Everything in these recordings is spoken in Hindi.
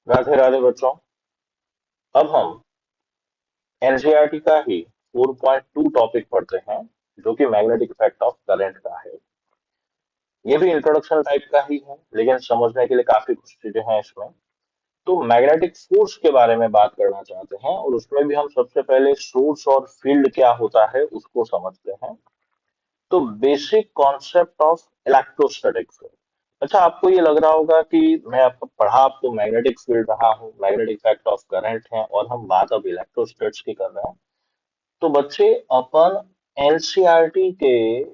राधे राधे बच्चों। अब हम एनसीईआरटी का ही 4.2 टॉपिक पढ़ते हैं, जो कि मैग्नेटिक इफेक्ट ऑफ करंट का है। ये भी इंट्रोडक्शन टाइप का ही है, लेकिन समझने के लिए काफी कुछ चीजें हैं इसमें। तो मैग्नेटिक फोर्स के बारे में बात करना चाहते हैं, और उसमें भी हम सबसे पहले सोर्स और फील्ड क्या होता है उसको समझते हैं। तो basic concept of electrostatic field. अच्छा, आपको ये लग रहा होगा कि मैं आपको पढ़ा आपको मैग्नेटिक फील्ड रहा हूँ, मैग्नेटिक इफेक्ट ऑफ करंट है, और हम बात अब इलेक्ट्रोस्टैट्स की कर रहे हैं। तो बच्चे, अपन एनसीईआरटी के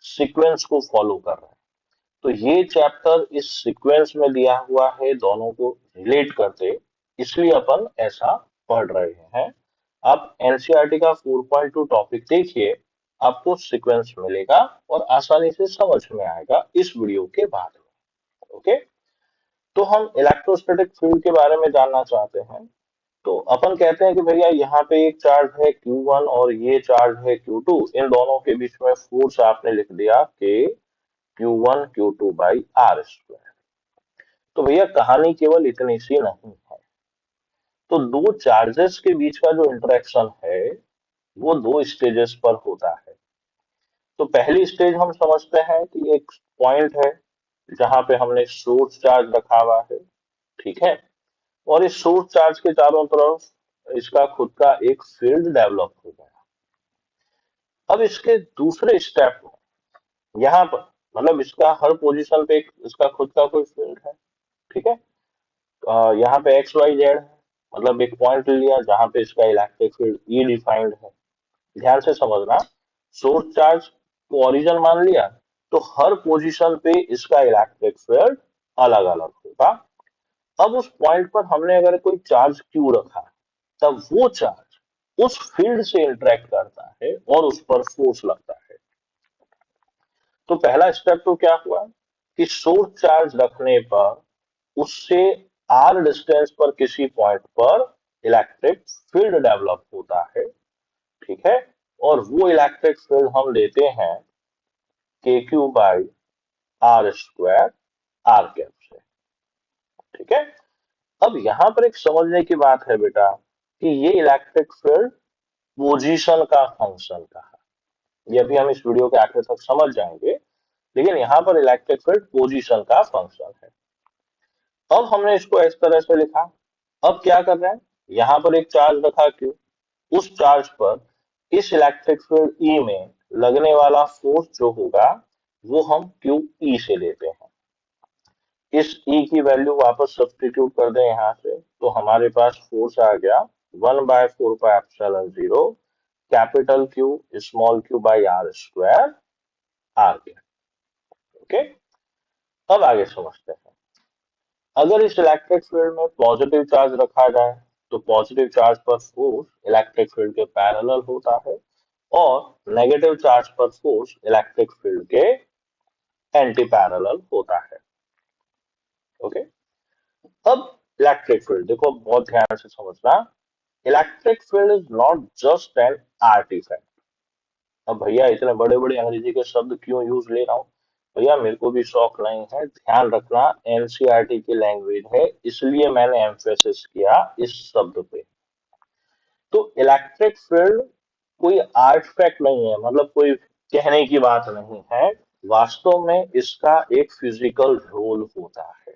सीक्वेंस को फॉलो कर रहे हैं। तो ये चैप्टर इस सीक्वेंस में दिया हुआ है, दोनों को रिलेट करते, इसलिए अपन ऐसा पढ़ रहे हैं। आप एनसीईआरटी का 4.2 टॉपिक देखिए, आपको सीक्वेंस मिलेगा और आसानी से समझ में आएगा इस वीडियो के बाद में। ओके, तो हम इलेक्ट्रोस्टैटिक फील्ड के बारे में जानना चाहते हैं। तो अपन कहते हैं कि भैया यहाँ पे एक चार्ज है Q1 और ये चार्ज है Q2, इन दोनों के बीच में फोर्स आपने लिख दिया कि Q1 Q2 by are square. तो भैया कहानी केवल इतनी सी नहीं है। तो दो चार्जेस के बीच का जो इंटरेक्शन है वो दो स्टेजेस पर होता है। तो पहली स्टेज हम समझते हैं कि एक पॉइंट है जहां पे हमने सोर्स चार्ज रखा हुआ है, ठीक है, और इस सोर्स चार्ज के चारों तरफ इसका खुद का एक फील्ड डेवलप हो गया। अब इसके दूसरे स्टेप में यहाँ पर, मतलब इसका हर पोजीशन पे इसका खुद का कोई फील्ड है, ठीक है। यहाँ पे एक्स वाई जेड है, मतलब एक पॉइंट लिया जहां पे इसका इलेक्ट्रिक फील्ड ई डिफाइंड है। ध्यान से समझना, सोर्स चार्ज को ओरिजिन मान लिया, तो हर पोजीशन पे इसका इलेक्ट्रिक फील्ड अलग अलग होगा। अब उस पॉइंट पर हमने अगर कोई चार्ज क्यू रखा, तब वो चार्ज उस फील्ड से इंटरेक्ट करता है और उस पर फोर्स लगता है। तो पहला स्टेप तो क्या हुआ कि सोर्स चार्ज रखने पर उससे आर डिस्टेंस पर किसी पॉइंट पर इलेक्ट्रिक फील्ड डेवलप होता है, ठीक है, और वो इलेक्ट्रिक फील्ड हम देते हैं K Q by are square R cap से, ठीक है। अब यहां पर एक समझने की बात है बेटा कि ये इलेक्ट्रिक फील्ड पोजीशन का फंक्शन का है। ये अभी हम इस वीडियो के आखिर तक समझ जाएंगे, लेकिन यहां पर इलेक्ट्रिक फील्ड पोजीशन का फंक्शन है। अब हमने इसको इस तरह से लिखा। अब क्या कर रहे हैं, यहां पर एक चार्ज रखा क्यू, उस चार्ज पर इस इलेक्ट्रिक फील्ड ई में लगने वाला फोर्स जो होगा वो हम क्यू ई से लेते हैं। इस ई की वैल्यू वापस सब्स्टिट्यूट कर दें यहां से, तो हमारे पास फोर्स आ गया 1/4πε0 capital q small q by are square r के। ओके, अब आगे समझते हैं। अगर इस इलेक्ट्रिक फील्ड में पॉजिटिव चार्ज रखा जाए, तो पॉजिटिव चार्ज पर फोर्स इलेक्ट्रिक फील्ड के पैरेलल होता है, और नेगेटिव चार्ज पर फोर्स इलेक्ट्रिक फील्ड के एंटी पैरेलल होता है। ओके, अब इलेक्ट्रिक फील्ड देखो, बहुत ध्यान से समझना। Electric field is not just an artefact. अब भैया इतने बड़े बड़े अंग्रेजी के शब्द क्यों यूज ले रहा हूँ? भैया मेरे को भी शौक नहीं है, ध्यान रखना एनसीईआरटी की लैंग्वेज है, इसलिए मैंने एम्फेसिस किया इस शब्द पे। तो इलेक्ट्रिक फील्ड कोई आर्टिफैक्ट नहीं है, मतलब कोई कहने की बात नहीं है। वास्तव में इसका एक फिजिकल रोल होता है,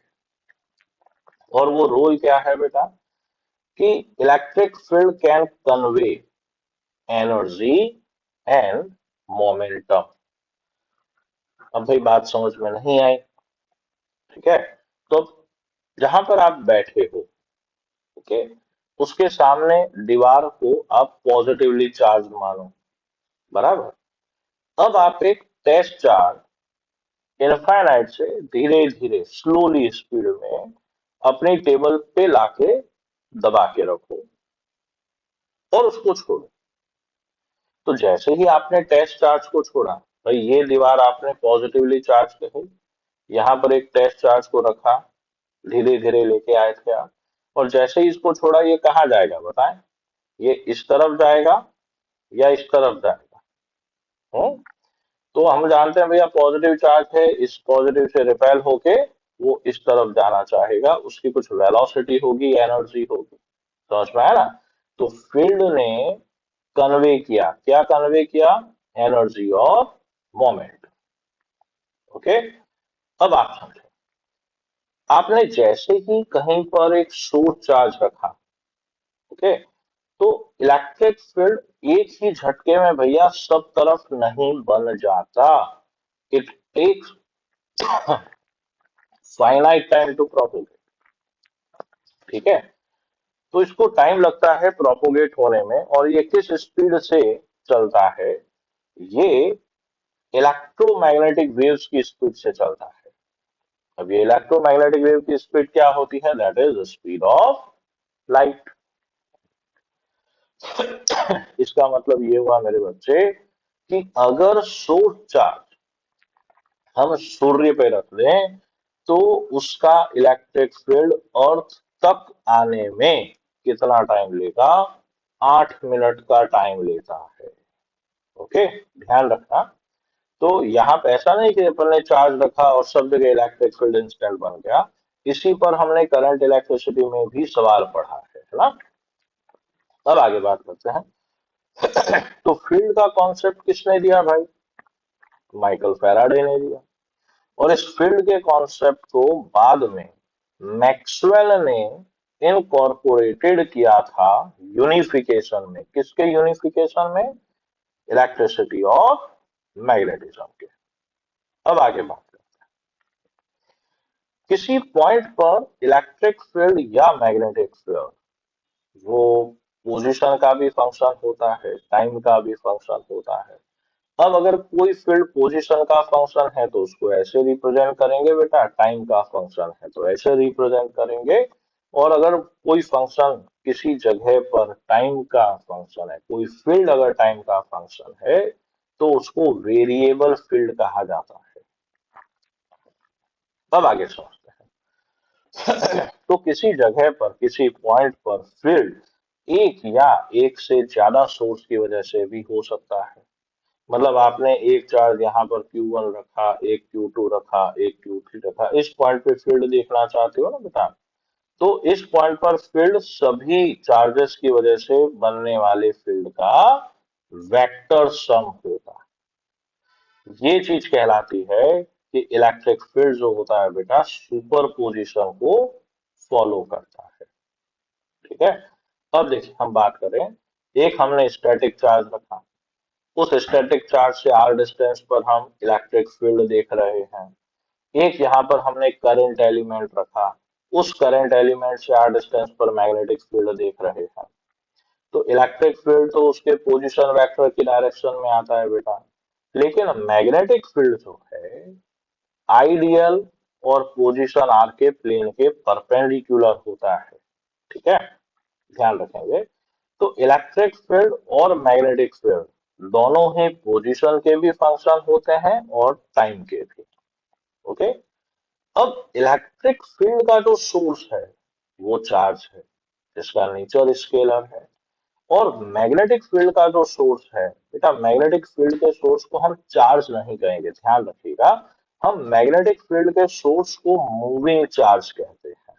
और वो रोल क्या है बेटा कि electric field can convey energy and momentum. अब भाई बात समझ में नहीं आई, ठीक है। तो जहां पर आप बैठे हो, ओके, उसके सामने दीवार को आप पॉजिटिवली चार्ज मानो, बराबर। अब आप एक टेस्ट चार्ज इनफाइनाइट से धीरे धीरे स्लोली स्पीड में अपनी टेबल पे लाके दबा के रखो और उसको छोड़ो। तो जैसे ही आपने टेस्ट चार्ज को छोड़ा, भाई ये दीवार आपने पॉजिटिवली चार्ज करी, यहाँ पर एक टेस्ट चार्ज को रखा, धीरे धीरे लेके आए थे आप, और जैसे ही इसको छोड़ा, ये कहाँ जाएगा बताएं? ये इस तरफ जाएगा या इस तरफ जाएगा? हम्म, तो हम जानते हैं भैया पॉजिटिव चार्ज है, इस पॉजिटिव से रिपेल होके वो इस तरफ जाना चाहेगा, उसकी कुछ वेलोसिटी होगी, एनर्जी होगी। समझ में आया ना? तो फील्ड ने कन्वे किया, क्या कन्वे किया? एनर्जी और मोमेंट। ओके। अब आप समझो, आपने जैसे ही कहीं पर एक सोर्स चार्ज रखा, ओके, तो इलेक्ट्रिक फील्ड एक ही झटके में भैया सब तरफ नहीं बन जाता। It takes finite time to propagate. ठीक है? तो इसको टाइम लगता है प्रोपोगेट होने में, और ये किस स्पीड से चलता है? ये इलेक्ट्रोमैग्नेटिक वेव्स की स्पीड से चलता है। अब ये इलेक्ट्रोमैग्नेटिक वेव की स्पीड क्या होती है? That is speed of light. इसका मतलब ये हुआ मेरे बच्चे कि अगर सोर्स चार्ज हम सूर्य पे रख दें, तो उसका इलेक्ट्रिक फील्ड अर्थ तक आने में कितना टाइम लेगा? 8 मिनट का टाइम लेता है। ओके, ध्यान रखना। तो यहाँ पे ऐसा नहीं कि अपन ने चार्ज रखा और सब जगह इलेक्ट्रिक फील्ड इंस्टेंट बन गया। इसी पर हमने करंट इलेक्ट्रिसिटी में भी सवाल पढ़ा है ना? अब आगे बात करते हैं। तो फील्ड का कॉन्सेप्ट किसने दिया भाई? माइकल फैराडे ने दिया। और इस फील्ड के कॉन्सेप्ट को बाद में मैक्सवेल ने इनकॉर्पोरेटेड किया था यूनिफिकेशन में। किसके यूनिफिकेशन में? इलेक्ट्रिसिटी और मैग्नेटिज्म के। अब आगे बात करें, किसी पॉइंट पर इलेक्ट्रिक फील्ड या मैग्नेटिक फील्ड, वो पोजीशन का भी फंक्शन होता है, टाइम का भी फंक्शन होता है। अब अगर कोई फील्ड पोजीशन का फंक्शन है तो उसको ऐसे रिप्रेजेंट करेंगे बेटा, टाइम का फंक्शन है तो ऐसे रिप्रेजेंट करेंगे। और अगर कोई फंक्शन किसी जगह पर टाइम का फंक्शन है, कोई फील्ड अगर टाइम का फंक्शन है, तो उसको वेरिएबल फील्ड कहा जाता है। अब आगे समझते हैं। तो किसी जगह पर, किसी पॉइंट पर फील्ड एक या एक से ज्यादा सोर्स की वजह से भी हो सकता है। मतलब आपने एक चार्ज यहाँ पर Q1 रखा, एक Q2 रखा, एक Q3 रखा, इस पॉइंट पे फील्ड देखना चाहते हो ना बेटा? तो इस पॉइंट पर फील्ड सभी चार्जेस की वजह से बनने वाले फील्ड का वेक्टर सम होगा। ये चीज कहलाती है कि इलेक्ट्रिक फील्ड जो होता है बेटा, सुपरपोजिशन को फॉलो करता है। ठीक है? अब देखिए, हम बात करें, एक हमने स्टैटिक चार्ज रखा, उस स्टैटिक चार्ज से आर डिस्टेंस पर हम इलेक्ट्रिक फील्ड देख रहे हैं। एक यहाँ पर हमने करंट एलिमेंट रखा, उस करंट एलिमेंट से आर डिस्टेंस पर मैग्नेटिक फील्ड देख रहे हैं। तो इलेक्ट्रिक फील्ड तो उसके पोजीशन वेक्टर की डायरेक्शन में आता है बेटा। लेकिन मैग्नेटिक फील्ड जो है, आइडियल और पोजीशन आर के प्लेन के परपेंडिकुलर होता है। ठीक है? ध्यान रखेंगे। तो इलेक्ट्रिक फील्ड और मैग्नेटिक फील्ड दोनों ही पोजीशन के भी फंक्शन होते हैं और टाइम के भी। ओके। अब इलेक्ट्रिक फील्ड का जो सोर्स है वो चार्ज है, जिसका नेचर स्केलर है। और मैग्नेटिक फील्ड का जो सोर्स है बेटा, मैग्नेटिक फील्ड के सोर्स को हम चार्ज नहीं कहेंगे, ध्यान रखिएगा। हम मैग्नेटिक फील्ड के सोर्स को मूविंग चार्ज कहते हैं।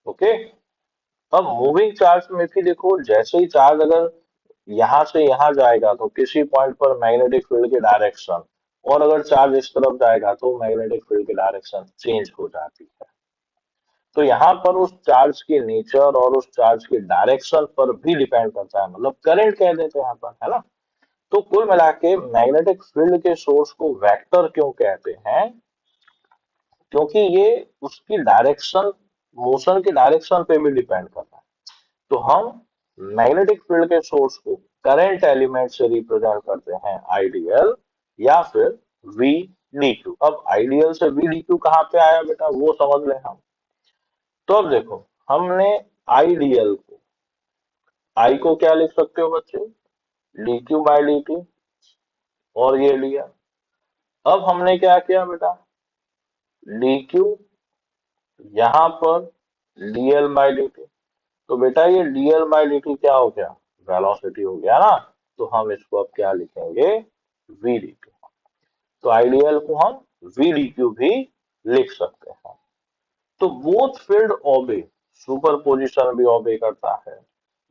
ओके। अब मूविंग चार्ज में भी देखो, जैसे ही चार्ज अगर यहां से यहां जाएगा तो किसी पॉइंट पर मैग्नेटिक फील्ड की डायरेक्शन, और अगर चार्ज इस तरफ जाएगा तो मैग्नेटिक फील्ड की डायरेक्शन चेंज हो जाती है। तो यहाँ पर उस चार्ज के नेचर और उस चार्ज की डायरेक्शन पर भी डिपेंड करता है, मतलब करंट कह देते हैं अपन, है ना? तो कुल मिला के मैग्नेटिक फील्ड के सोर्स को वेक्टर क्यों कहते हैं? क्योंकि ये उसकी डायरेक्शन, मोशन की डायरेक्शन पे भी डिपेंड करता है। तो हम मैग्नेटिक फील्ड के सोर्स को करंट एलिमेंट से रिप्रेजेंट करते हैं, आइडियल या फिर वी डी क्यू। अब आइडियल से वी डी क्यू कहाँ पे आया बेटा, वो समझ लें हम। तो अब देखो, हमने आइडियल को, आई को क्या लिख सकते हो बच्चे? D Q by D T, और ये लिया। अब हमने क्या किया बेटा, डी क्यू यहां पर डीएल बाई डी टी। तो बेटा ये डीएल बाई डी टी क्या हो गया? वेलोसिटी हो गया ना? तो हम इसको अब क्या लिखेंगे? V D Q. तो आइडियल को हम वी डी क्यू भी लिख सकते हैं। तो बोथ फील्ड ओबे, सुपरपोजिशन भी ओबे करता है,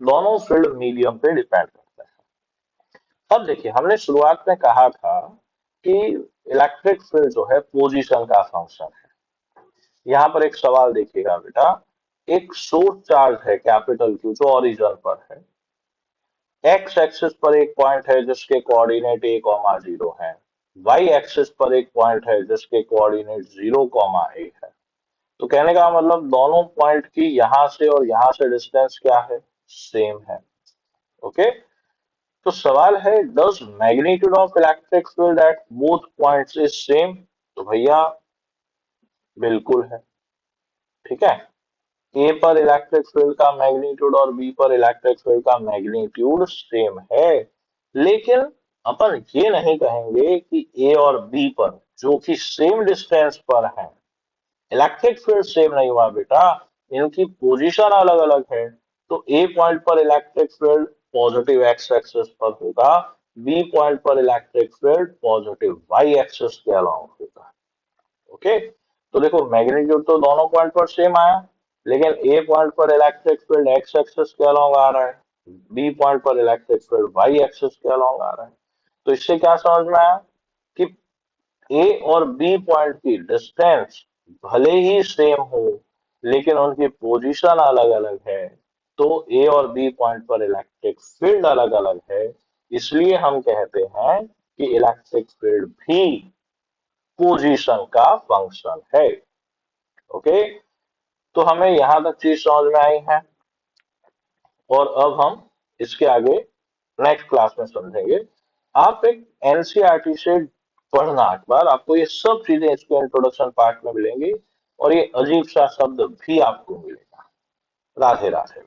दोनों फील्ड मीडियम पे डिपेंड करते हैं। अब देखिए, हमने शुरुआत में कहा था कि इलेक्ट्रिक फील्ड जो है पोजीशन का फंक्शन है। यहाँ पर एक सवाल देखिएगा बेटा, एक सोर्स चार्ज है कैपिटल क्यू जो ओरिजिन पर है, एक्स एक्सिस पर एक पॉइंट है जिसके कोऑर्डिनेट ए कॉमा जीरो है, वाई एक्सिस पर एक पॉइंट है जिसके कोऑर्डिनेट जीरो कॉमा ए है। तो कहने का मतलब दोनों पॉइंट की यहां से और यहां से डिस्टेंस क्या है, सेम है। ओके, तो सवाल है does magnitude of electric field at both points is same. तो भैया बिल्कुल है, ठीक है। ए पर इलेक्ट्रिक फील्ड का मैग्नीट्यूड और बी पर इलेक्ट्रिक फील्ड का मैग्नीट्यूड सेम है, लेकिन अपन ये नहीं कहेंगे कि ए और बी पर जो कि सेम डिस्टेंस पर है इलेक्ट्रिक फील्ड सेम नहीं हुआ बेटा, इनकी पोजीशन अलग अलग है। तो ए पॉइंट पर electric field positive X axis पर होगा, बी पॉइंट पर electric field positive Y axis के अलाउंग होगा। ओके, तो देखो मैग्नीट्यूड तो दोनों पॉइंट पर सेम आया, लेकिन ए पॉइंट पर इलेक्ट्रिक फील्ड एक्स एक्सिस के अलाउंग आ रहा है, बी पॉइंट पर इलेक्ट्रिक फील्ड वाई एक्सिस के अलाउंग आ रहा है। तो इससे क्या समझ में आया कि ए और बी पॉइंट की डिस्टेंस भले ही सेम हो, लेकिन उनकी पोजीशन अलग अलग है। तो ए और बी पॉइंट पर इलेक्ट्रिक फील्ड अलग अलग है, इसलिए हम कहते हैं कि इलेक्ट्रिक फील्ड भी पोजीशन का फंक्शन है। ओके, तो हमें यहां तक चीज समझ में आई है, और अब हम इसके आगे नेक्स्ट क्लास में समझेंगे। आप एक एनसीईआरटी से पढ़ना, एक बार आपको ये सब चीजें इसके इंट्रोडक्शन पार्ट में मिलेंगी, और ये अजीब सा शब्द भी आपको मिलेगा। राधे राधे।